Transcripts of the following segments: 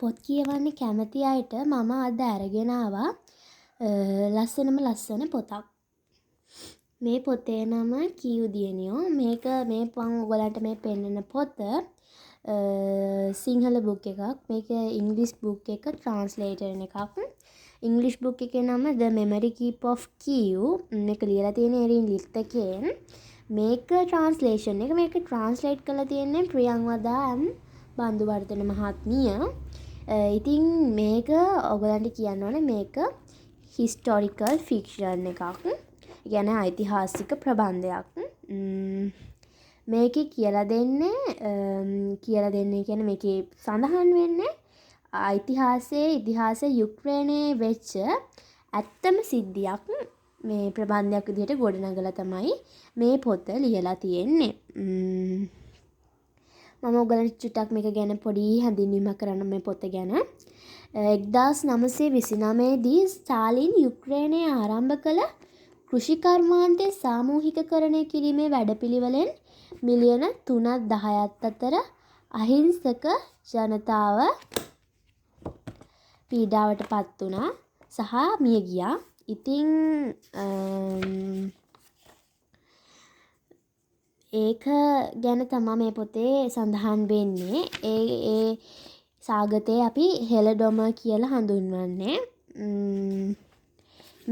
පොත් කියවන්න කැමති අයට මම අද අරගෙන ආවා ලස්සනම ලස්සන පොතක්. මේ පොතේ නම කියුදියනියෝ. මේක මේ මම ඔයගලන්ට මේ පෙන්නන පොත සිංහල බුක් එකක්. මේක ඉංග්‍රීසි බුක් එක ට්‍රාන්ස්ලේට් වෙන එකක්. ඉංග්‍රීසි බුක් එකේ නම The Memory Keep of Kiyu. මේක ලියලා තියෙන්නේ එරින් ලිත්තකෙන්. මේක ට්‍රාන්ස්ලේෂන් එක. මේක ට්‍රාන්ස්ලේට් කරලා තියෙන්නේ ප්‍රියංවදා බන්දුවර්ධන මහත්මිය. ඉතින් මේක ඔයගලන්ට කියන්න ඕනේ මේක හිස්ටොරිකල් ෆික්ෂන් එකක්. කියන්නේ ඓතිහාසික ප්‍රබන්ධයක්. මේකේ කියලා දෙන්නේ කියන්නේ මේකේ සඳහන් වෙන්නේ ඉතිහාසයේ යුක්රේනයේ වෙච්ච ඇත්තම සිද්ධියක් මේ ප්‍රබන්ධයක් විදිහට ගොඩනගලා තමයි මේ පොත ලියලා තියෙන්නේ. මම ඔයගලන්ට චුට්ටක් මේක ගැන පොඩි හැඳින්වීමක් කරන්න මේ පොත ගැන. 1929 දී ස්ටාලින් යුක්රේනයේ ආරම්භ කළ කෘෂිකර්මාන්තය සාමූහිකකරණය කිරීමේ වැඩපිළිවෙලෙන් මිලියන 3-10ක් අතර අහිංසක ජනතාව පීඩාවට පත් වුණා සහ මිය ගියා. ඉතින් ඒක ගැන තමයි මේ පොතේ සඳහන් වෙන්නේ. ඒ සාගතේ අපි හෙළඩොම කියලා හඳුන්වන්නේ.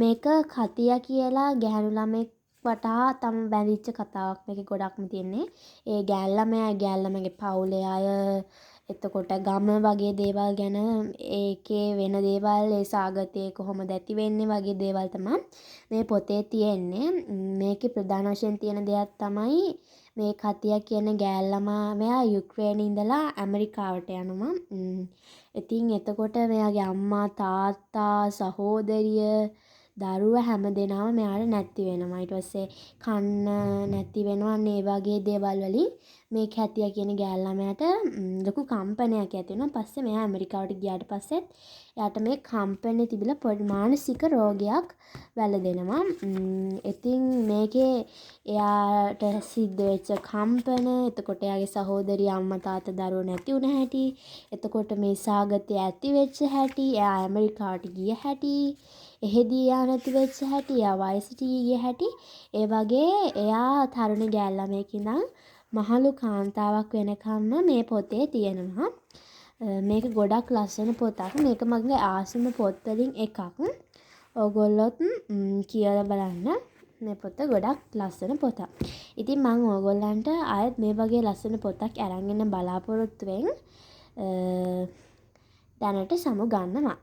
මේක කතියා කියලා ගැහැණු ළමෙක් වටා තම බැඳිච්ච කතාවක් මේකේ ගොඩක්ම තියෙන්නේ. ඒ ගෑල්ළමගේ පවුලේ අය එතකොට ගම වගේ දේවල් ගැන ඒකේ වෙන දේවල් ඒ සාගතයේ කොහොමද ඇති වෙන්නේ වගේ දේවල් තමයි මේ පොතේ තියෙන්නේ. මේකේ ප්‍රධාන වශයෙන් තියෙන දෙයක් තමයි මේ කතියා කියන ගෑල්ළමා මෙයා යුක්‍රේනයේ ඉඳලා ඇමරිකාවට යනවා. ඉතින් එතකොට මෙයාගේ අම්මා තාත්තා සහෝදරිය දරුවා හැමදෙනාම මෙයාට නැති වෙනවා. ඊට පස්සේ කන්න නැති වෙනවා. අන්න ඒ වගේ දේවල් වලින් මේ කැතියා කියන ගෑල්ළමයාට ලොකු කම්පනයක් ඇති වෙනවා. පස්සේ මෙයා ඇමරිකාවට ගියාට පස්සෙත් එයාට මේ කම්පනය තිබිලා පොඩි මානසික රෝගයක් වැළඳෙනවා. ඉතින් මේකේ එයාට සිද්ධ වෙච්ච කම්පන, එතකොට එයාගේ සහෝදරිය අම්මා තාත්තා දරුවෝ නැති වුණ හැටි, එතකොට මේ සාගතය ඇති වෙච්ච හැටි, එයා ඇමරිකාවට ගිය හැටි, එහෙදී එයා නැති වෙච්ච හැටි, එයා වයසට ගිය හැටි, ඒ වගේ එයා තරුණ ගෑල්ළමෙක් ඉඳන් මහලු කාන්තාවක් වෙනකම්ම මේ පොතේ තියෙනවා. මේක ගොඩක් ලස්සන පොතක්. මේක මගේ ආසම පොත් වලින් එකක්. ඕගොල්ලොත් කියලා බලන්න. මේ පොත ගොඩක් ලස්සන පොතක්. ඉතින් මම ඕගොල්ලන්ට ආයෙත් මේ වගේ ලස්සන පොතක් අරන් එන්න බලාපොරොත්තු වෙන් දැනට සමු ගන්නවා.